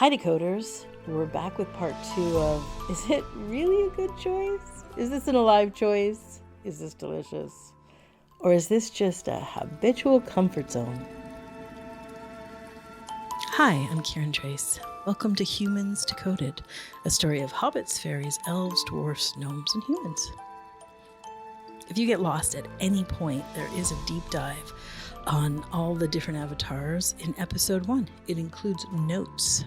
Hi Decoders, we're back with part 2 of Is it really a good choice? Is this an alive choice? Is this delicious? Or is this just a habitual comfort zone? Hi, I'm Kiran Trace. Welcome to Humans Decoded, a story of hobbits, fairies, elves, dwarfs, gnomes, and humans. If you get lost at any point, there is a deep dive on all the different avatars in episode 1. It includes notes.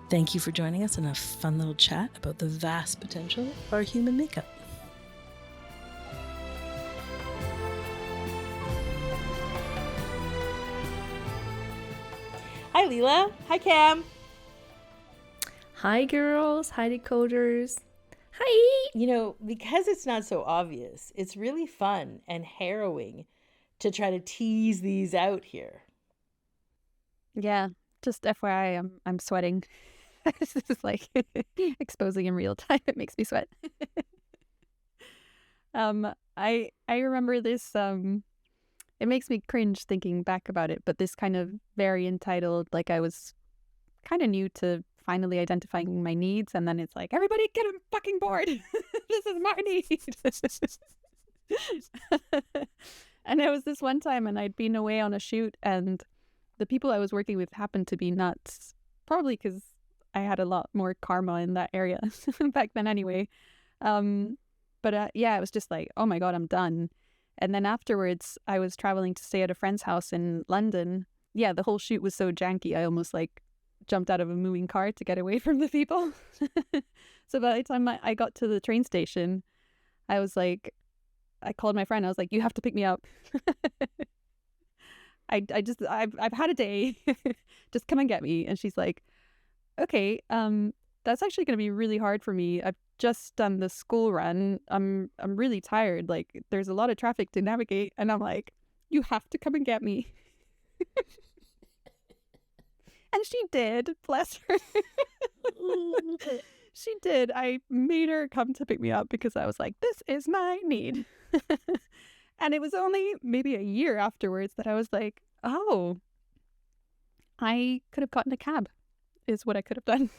Thank you for joining us in a fun little chat about the vast potential of our human makeup. Hi Leela. Hi Cam. Hi girls. Hi decoders. Hi. You know, because it's not so obvious, it's really fun and harrowing to try to tease these out here. Yeah, just FYI, I'm sweating. This is like exposing in real time. It makes me sweat. I remember this. It makes me cringe thinking back about it. But this kind of very entitled, like I was kind of new to finally identifying my needs, and then it's like, everybody get on fucking board. This is my need. And it was this one time, and I'd been away on a shoot, and the people I was working with happened to be nuts, probably because I had a lot more karma in that area back then anyway. But yeah, it was just like, oh my God, I'm done. And then afterwards, I was traveling to stay at a friend's house in London. Yeah, the whole shoot was so janky, I almost like jumped out of a moving car to get away from the people. So by the time I got to the train station, I was like, I called my friend. I was like, you have to pick me up. I've had a day. Just come and get me. And she's like, okay, that's actually going to be really hard for me. I've just done the school run. I'm really tired. Like, there's a lot of traffic to navigate. And I'm like, you have to come and get me. And she did. Bless her. She did. I made her come to pick me up because I was like, this is my need. And it was only maybe a year afterwards that I was like, oh, I could have gotten a cab is what I could have done.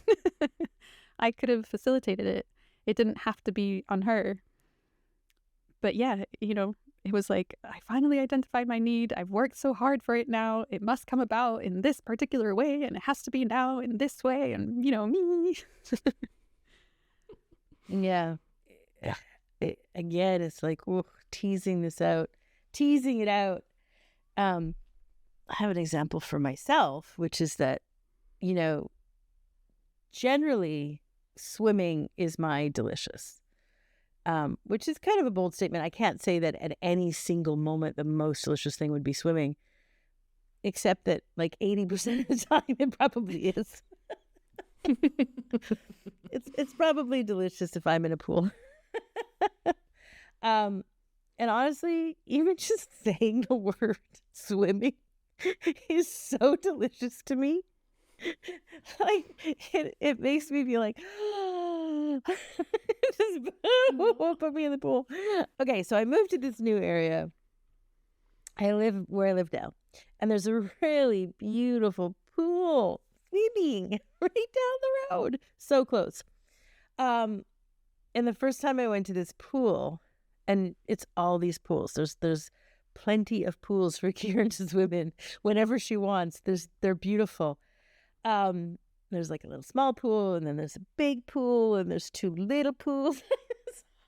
I could have facilitated it. It didn't have to be on her. But yeah, you know, it was like, I finally identified my need. I've worked so hard for it now. It must come about in this particular way, and it has to be now in this way. And, you know, me. Yeah. Again, it's like, ooh, teasing it out. I have an example for myself, which is that, you know, generally swimming is my delicious, which is kind of a bold statement. I can't say that at any single moment the most delicious thing would be swimming, except that like 80% of the time it probably is. It's probably delicious if I'm in a pool. And honestly, even just saying the word swimming is so delicious to me. Like it makes me feel like just put me in the pool. Okay, so I moved to this new area. I live where I live now, and there's a really beautiful pool swimming right down the road, so close. And the first time I went to this pool, and it's all these pools. There's plenty of pools for Kiran to swim in whenever she wants. They're beautiful. There's like a little small pool, and then there's a big pool, and there's 2 little pools.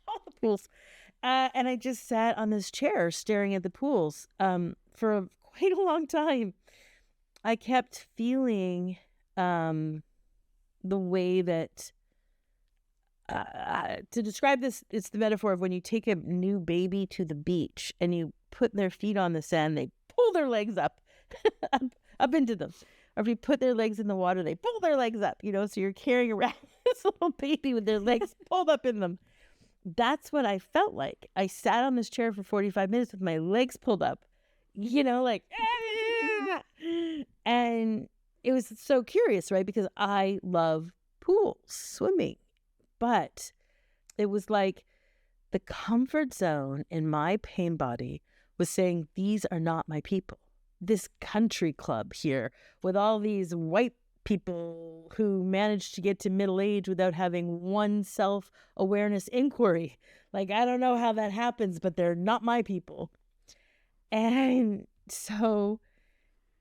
All the pools. And I just sat on this chair staring at the pools for quite a long time. I kept feeling the way that to describe this, it's the metaphor of when you take a new baby to the beach and you put their feet on the sand, they pull their legs up, up into them. Or if you put their legs in the water, they pull their legs up, you know, so you're carrying around this little baby with their legs pulled up in them. That's what I felt like. I sat on this chair for 45 minutes with my legs pulled up, you know, like, and it was so curious, right? Because I love pools, swimming, but it was like the comfort zone in my pain body was saying, these are not my people. This country club here with all these white people who manage to get to middle age without having one self-awareness inquiry. Like, I don't know how that happens, but they're not my people. And so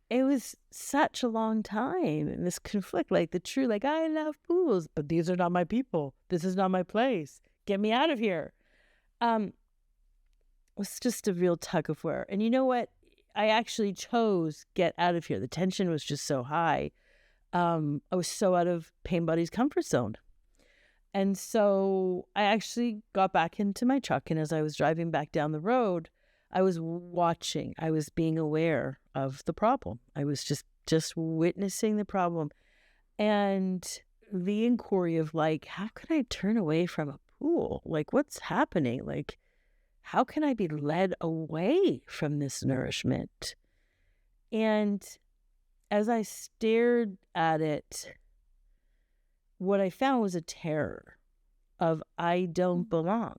it was such a long time in this conflict, like the true, like, I love pools, but these are not my people. This is not my place. Get me out of here. It was just a real tug of war. And you know what? I actually chose get out of here. The tension was just so high. I was so out of Pain Buddy's comfort zone. And so I actually got back into my truck. And as I was driving back down the road, I was watching. I was being aware of the problem. I was just witnessing the problem. And the inquiry of like, how can I turn away from a pool? Like, what's happening? Like, how can I be led away from this nourishment? And as I stared at it, what I found was a terror of I don't belong.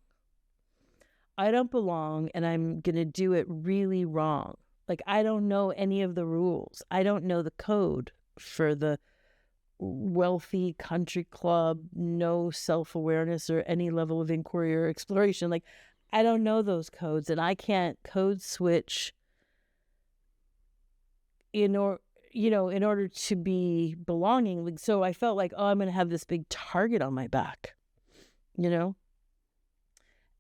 I don't belong, and I'm going to do it really wrong. Like, I don't know any of the rules. I don't know the code for the wealthy country club, no self-awareness or any level of inquiry or exploration. Like, I don't know those codes, and I can't code switch in order to be belonging. Like, so I felt like, oh, I'm going to have this big target on my back,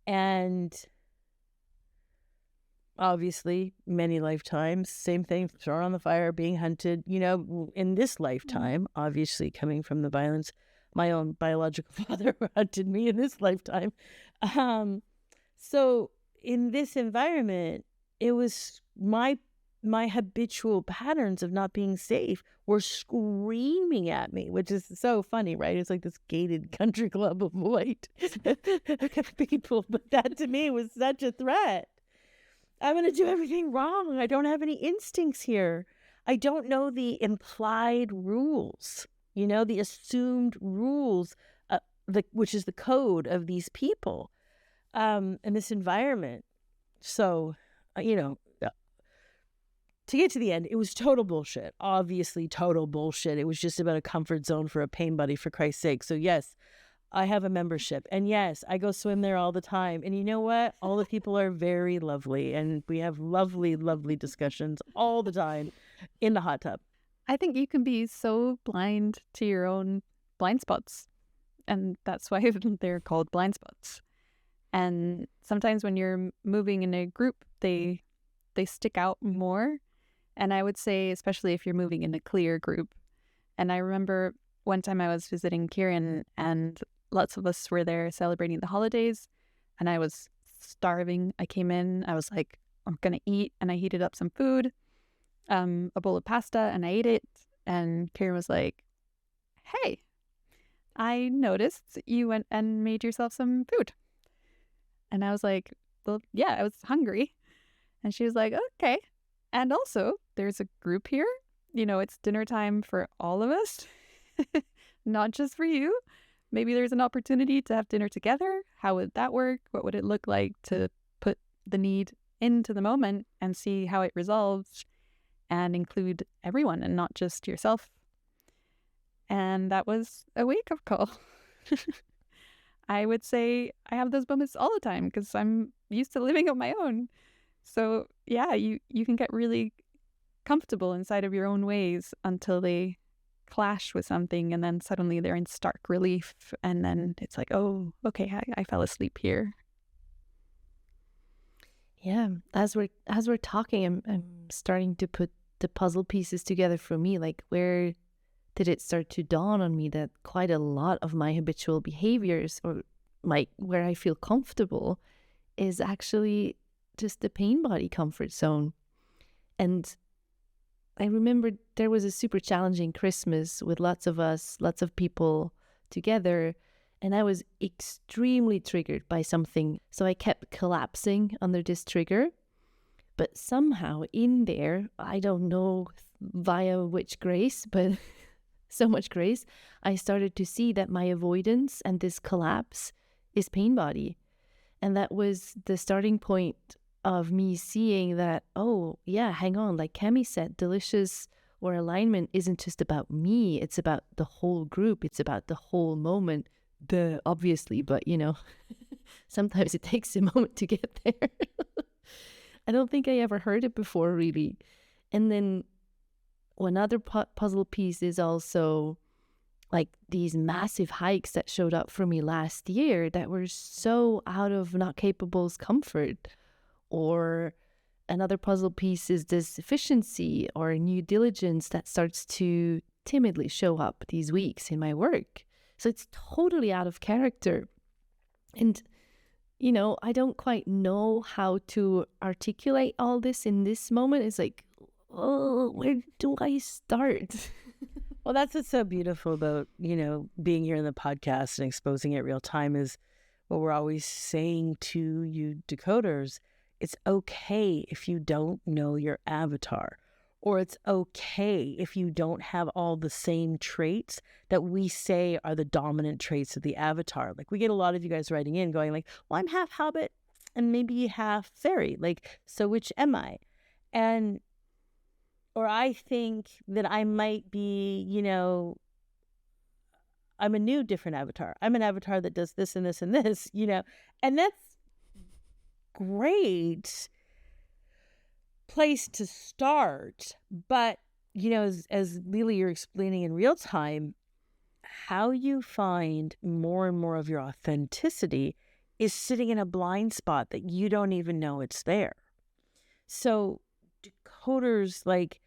and obviously many lifetimes, same thing, thrown on the fire, being hunted, in this lifetime, obviously coming from the violence, my own biological father hunted me in this lifetime. So in this environment, it was my habitual patterns of not being safe were screaming at me, which is so funny, right? It's like this gated country club of white people. But that to me was such a threat. I'm going to do everything wrong. I don't have any instincts here. I don't know the implied rules, the assumed rules, which is the code of these people. In this environment. So, to get to the end, it was total bullshit. Obviously, total bullshit. It was just about a comfort zone for a pain buddy, for Christ's sake. So, yes, I have a membership. And yes, I go swim there all the time. And you know what? All the people are very lovely. And we have lovely, lovely discussions all the time in the hot tub. I think you can be so blind to your own blind spots. And that's why they're called blind spots. And sometimes when you're moving in a group, they stick out more. And I would say, especially if you're moving in a clear group. And I remember one time I was visiting Kiran, and lots of us were there celebrating the holidays, and I was starving. I came in, I was like, I'm going to eat. And I heated up some food, a bowl of pasta, and I ate it. And Kiran was like, hey, I noticed you went and made yourself some food. And I was like, well, yeah, I was hungry. And she was like, okay. And also, there's a group here. It's dinner time for all of us, not just for you. Maybe there's an opportunity to have dinner together. How would that work? What would it look like to put the need into the moment and see how it resolves and include everyone and not just yourself? And that was a wake-up call. I would say I have those moments all the time because I'm used to living on my own. So yeah, you can get really comfortable inside of your own ways until they clash with something, and then suddenly they're in stark relief, and then it's like, oh, okay, I fell asleep here. Yeah, as we're talking, I'm starting to put the puzzle pieces together for me. Like, where did it start to dawn on me that quite a lot of my habitual behaviors, or where I feel comfortable, is actually just the pain body comfort zone. And I remember there was a super challenging Christmas with lots of people together, and I was extremely triggered by something. So I kept collapsing under this trigger. But somehow in there, I don't know via which grace, but so much grace, I started to see that my avoidance and this collapse is pain body. And that was the starting point of me seeing that, oh yeah, hang on, like Cami said, delicious, or alignment isn't just about me, it's about the whole group, it's about the whole moment. Obviously, but sometimes it takes a moment to get there. I don't think I ever heard it before, really. And then one other puzzle piece is also like these massive hikes that showed up for me last year that were so out of not capable's comfort. Or another puzzle piece is this efficiency or new diligence that starts to timidly show up these weeks in my work. So it's totally out of character. And, I don't quite know how to articulate all this in this moment. It's like, oh, where do I start? Well, that's what's so beautiful about, being here in the podcast and exposing it real time is what we're always saying to you decoders. It's okay if you don't know your avatar, or it's okay if you don't have all the same traits that we say are the dominant traits of the avatar. Like we get a lot of you guys writing in going like, well, I'm half Hobbit and maybe half fairy. Like, so which am I? Or I think that I might be, I'm a new different avatar. I'm an avatar that does this and this and this, and that's great place to start. But, as Leela, you're explaining in real time, how you find more and more of your authenticity is sitting in a blind spot that you don't even know it's there. So decoders, like,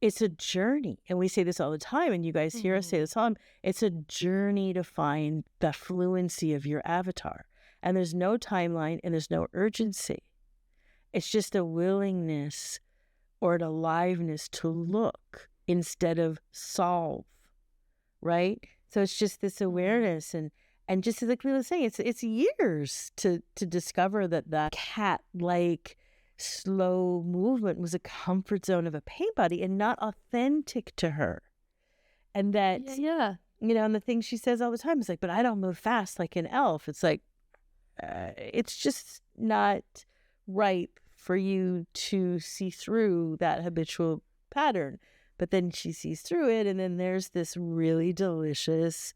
it's a journey. And we say this all the time, and you guys hear us say this all the time. It's a journey to find the fluency of your avatar. And there's no timeline and there's no urgency. It's just a willingness or an aliveness to look instead of solve, right? So it's just this awareness. And just like Leela was saying, it's years to discover that cat-like slow movement was a comfort zone of a pain body and not authentic to her. And that, and the thing she says all the time is like, but I don't move fast like an elf. It's like, it's just not right for you to see through that habitual pattern. But then she sees through it, and then there's this really delicious,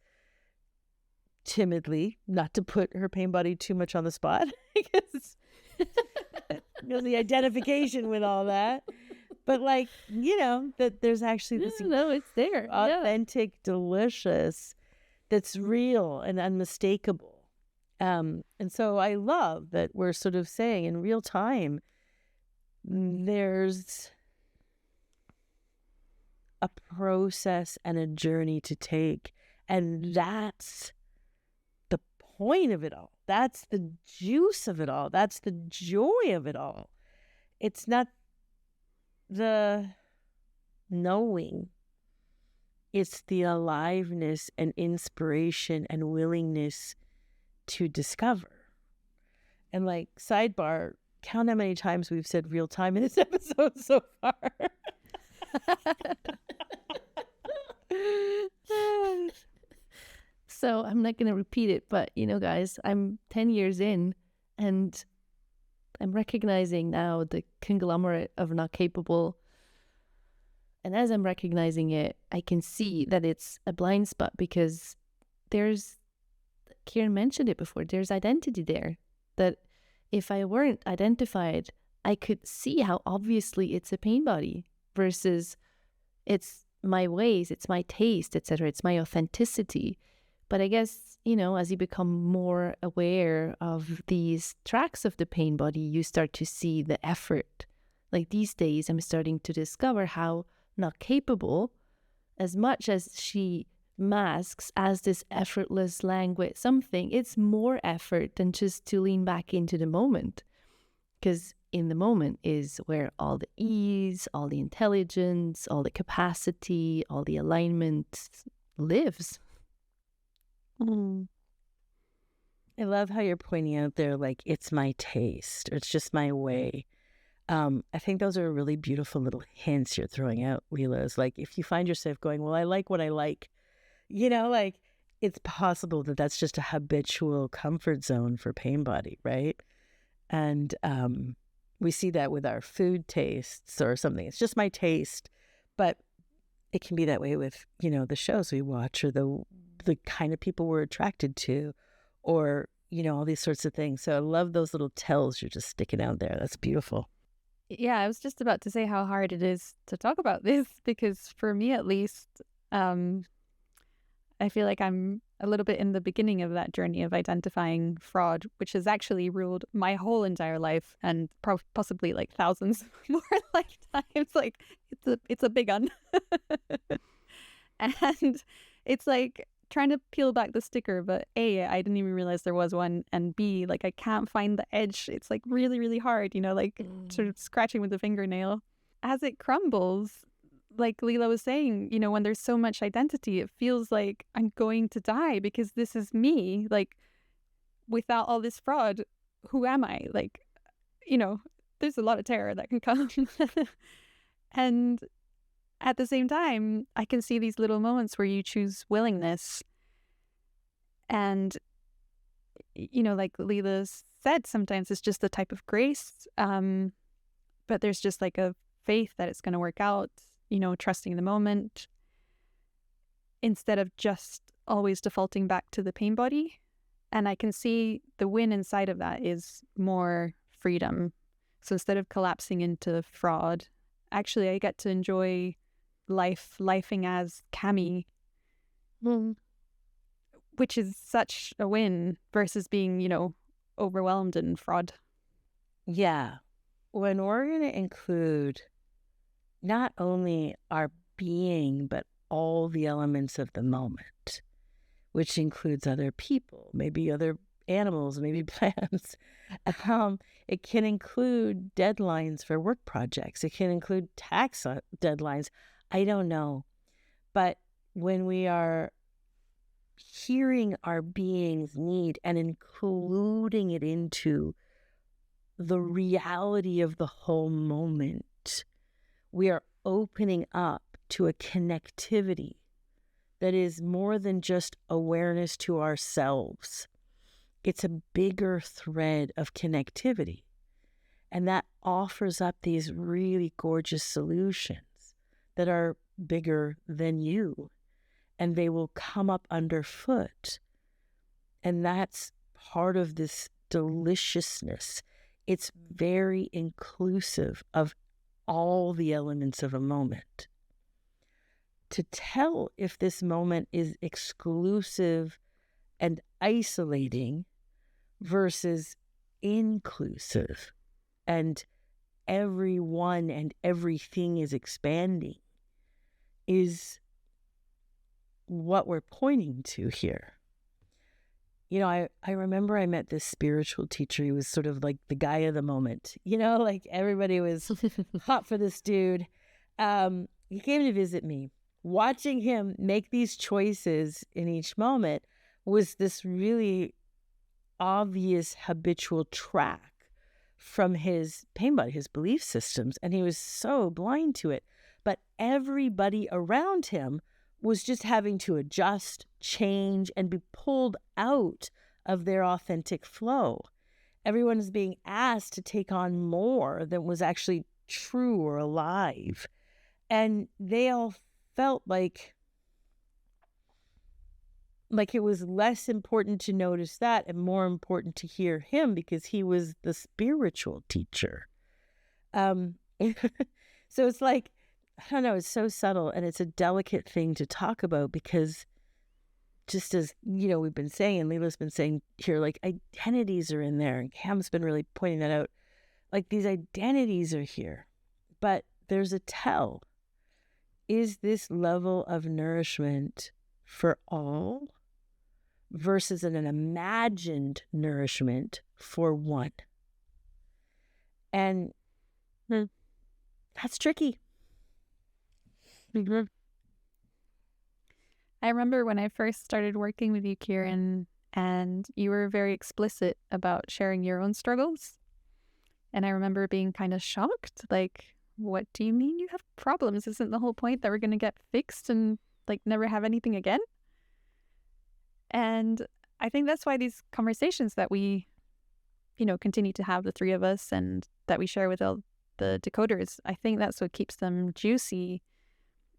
timidly, not to put her pain body too much on the spot, because the identification with all that. But like, that there's actually this it's there. authentic, delicious, that's real and unmistakable. And so I love that we're sort of saying in real time, there's a process and a journey to take. And that's the point of it all. That's the juice of it all. That's the joy of it all. It's not the knowing. It's the aliveness and inspiration and willingness to discover. And like, sidebar, count how many times we've said real time in this episode so far. So I'm not going to repeat it, but guys, I'm 10 years in and I'm recognizing now the conglomerate of not capable. And as I'm recognizing it, I can see that it's a blind spot because Kiran mentioned it before, there's identity there. That if I weren't identified, I could see how obviously it's a pain body versus it's my ways, it's my taste, etc. It's my authenticity. But I guess, as you become more aware of these tracks of the pain body, you start to see the effort. Like these days, I'm starting to discover how not capable, as much as she masks as this effortless language something, it's more effort than just to lean back into the moment. Because in the moment is where all the ease, all the intelligence, all the capacity, all the alignment lives. I love how you're pointing out there, like, it's my taste, or it's just my way. I think those are really beautiful little hints you're throwing out, Leela. Is like, if you find yourself going, well, I like what I like, like, it's possible that that's just a habitual comfort zone for pain body, right? And we see that with our food tastes or something. It's just my taste. But it can be that way with, the shows we watch or the kind of people we're attracted to or, all these sorts of things. So I love those little tells you're just sticking out there. That's beautiful. Yeah, I was just about to say how hard it is to talk about this because for me at least, I feel like I'm a little bit in the beginning of that journey of identifying fraud, which has actually ruled my whole entire life and possibly like thousands more lifetimes. Like it's a big one. And it's like trying to peel back the sticker, but A, I didn't even realize there was one, and B, like I can't find the edge. It's like really, really hard, like sort of scratching with the fingernail. As it crumbles, like Leela was saying, when there's so much identity, it feels like I'm going to die because this is me. Like without all this fraud, who am I? Like, there's a lot of terror that can come. And at the same time, I can see these little moments where you choose willingness. And, like Leela said, sometimes it's just a type of grace. But there's just like a faith that it's going to work out, trusting the moment instead of just always defaulting back to the pain body. And I can see the win inside of that is more freedom. So instead of collapsing into fraud, actually I get to enjoy lifing as Cami, which is such a win versus being, overwhelmed in fraud. Yeah. When we're going to include not only our being, but all the elements of the moment, which includes other people, maybe other animals, maybe plants. It can include deadlines for work projects. It can include tax deadlines. I don't know. But when we are hearing our being's need and including it into the reality of the whole moment, we are opening up to a connectivity that is more than just awareness to ourselves. It's a bigger thread of connectivity. And that offers up these really gorgeous solutions that are bigger than you. And they will come up underfoot. And that's part of this deliciousness. It's very inclusive of all the elements of a moment. To tell if this moment is exclusive and isolating versus inclusive and everyone and everything is expanding is what we're pointing to here. I remember I met this spiritual teacher. He was sort of like the guy of the moment, like everybody was hot for this dude. He came to visit me. Watching him make these choices in each moment was this really obvious habitual track from his pain body, his belief systems, and he was so blind to it. But everybody around him was just having to adjust, change, and be pulled out of their authentic flow. Everyone is being asked to take on more than was actually true or alive. And they all felt like it was less important to notice that and more important to hear him because he was the spiritual teacher. So it's like, I don't know, it's so subtle and it's a delicate thing to talk about because just as, we've been saying and Leela's been saying here, like identities are in there and Cam's been really pointing that out. Like these identities are here, but there's a tell. Is this level of nourishment for all versus an imagined nourishment for one? And that's tricky. I remember when I first started working with you, Kiran, and you were very explicit about sharing your own struggles. And I remember being kind of shocked, like, what do you mean you have problems? Isn't the whole point that we're going to get fixed and like never have anything again? And I think that's why these conversations that we, continue to have, the three of us, and that we share with all the decoders, I think that's what keeps them juicy,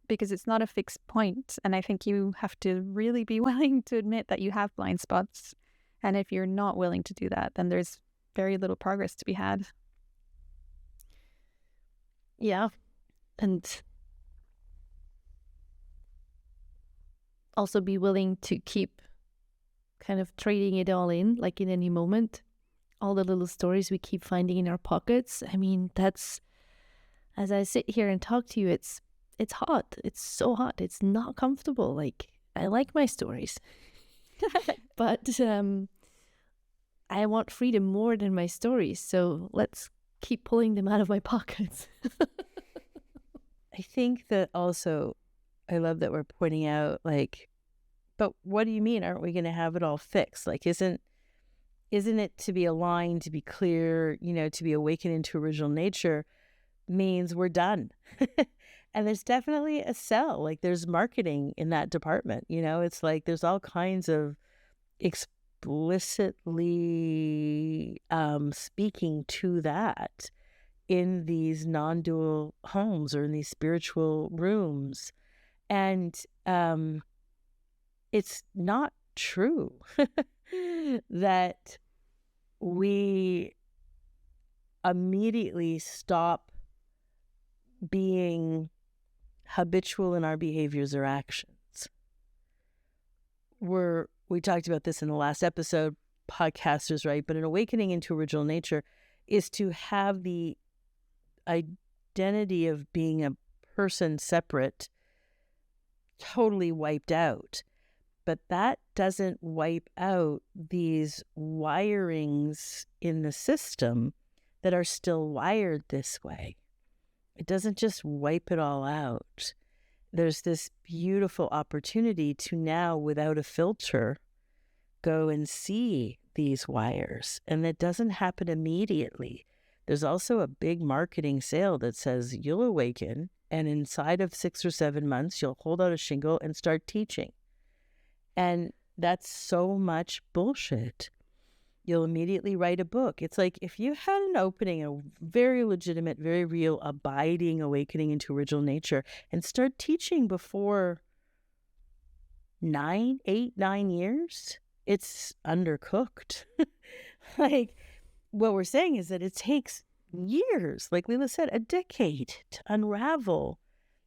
because it's not a fixed point. And I think you have to really be willing to admit that you have blind spots. And if you're not willing to do that, then there's very little progress to be had. Yeah. And also be willing to keep kind of trading it all in, like in any moment. All the little stories we keep finding in our pockets. I mean, that's, as I sit here and talk to you, it's hot. It's so hot. It's not comfortable. Like, I like my stories. But I want freedom more than my stories. So let's keep pulling them out of my pockets. I think that also, I love that we're pointing out, like, but what do you mean? Aren't we going to have it all fixed? Like, isn't it to be aligned, to be clear, to be awakened into original nature means we're done. And there's definitely a sell. Like, there's marketing in that department. It's like there's all kinds of explicitly speaking to that in these non-dual homes or in these spiritual rooms. And it's not true that we immediately stop being habitual in our behaviors or actions. We talked about this in the last episode, podcasters, right? But an awakening into original nature is to have the identity of being a person separate totally wiped out. But that doesn't wipe out these wirings in the system that are still wired this way. It doesn't just wipe it all out. There's this beautiful opportunity to now, without a filter, go and see these wires. And that doesn't happen immediately. There's also a big marketing sale that says you'll awaken, and inside of 6 or 7 months, you'll hold out a shingle and start teaching. And that's so much bullshit. You'll immediately write a book. It's like if you had an opening, a very legitimate, very real, abiding awakening into original nature, and start teaching before 9 years, it's undercooked. Like, what we're saying is that it takes years, like Leela said, a decade to unravel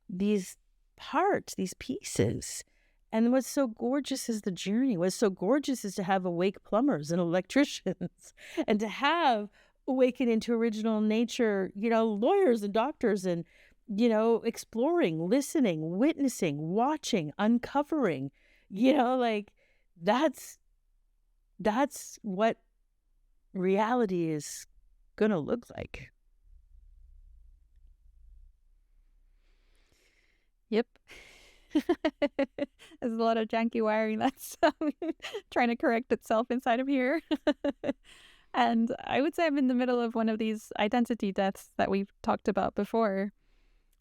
these parts, these pieces. And what's so gorgeous is the journey. What's so gorgeous is to have awake plumbers and electricians and to have awaken into original nature, lawyers and doctors and, exploring, listening, witnessing, watching, uncovering, like that's what reality is going to look like. Yep. There's a lot of janky wiring that's trying to correct itself inside of here. And I would say I'm in the middle of one of these identity deaths that we've talked about before,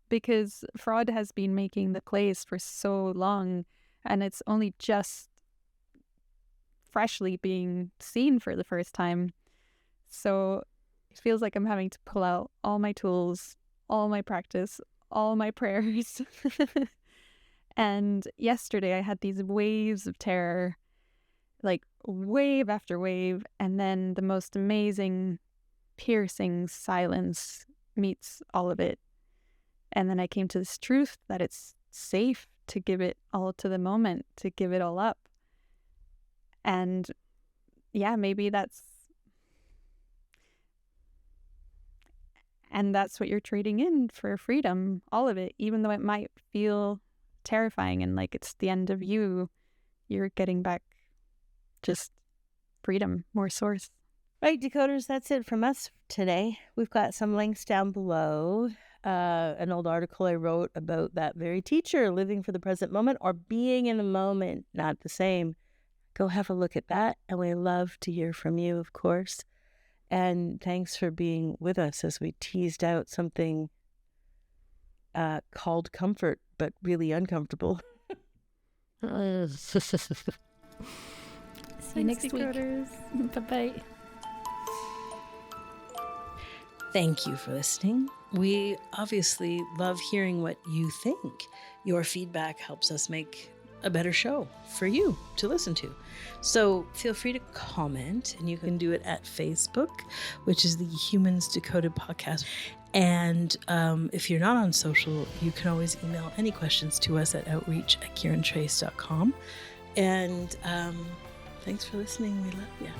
because fraud has been making the plays for so long, and it's only just freshly being seen for the first time. So it feels like I'm having to pull out all my tools, all my practice, all my prayers. And yesterday I had these waves of terror, like wave after wave, and then the most amazing, piercing silence meets all of it. And then I came to this truth that it's safe to give it all to the moment, to give it all up. And yeah, maybe that's what you're trading in for freedom, all of it, even though it might feel terrifying and like it's the end of you, you're getting back just freedom, more source. Right, decoders, that's it from us today. We've got some links down below. An old article I wrote about that very teacher, living for the present moment or being in the moment, not the same. Go have a look at that. And we love to hear from you, of course. And thanks for being with us as we teased out something called comfort, but really uncomfortable. See you next week. Bye-bye. Thank you for listening. We obviously love hearing what you think. Your feedback helps us make a better show for you to listen to. So feel free to comment, and you can do it at Facebook, which is the Humans Decoded podcast. And if you're not on social, you can always email any questions to us at outreach@kirantrace.com. And thanks for listening. We love you.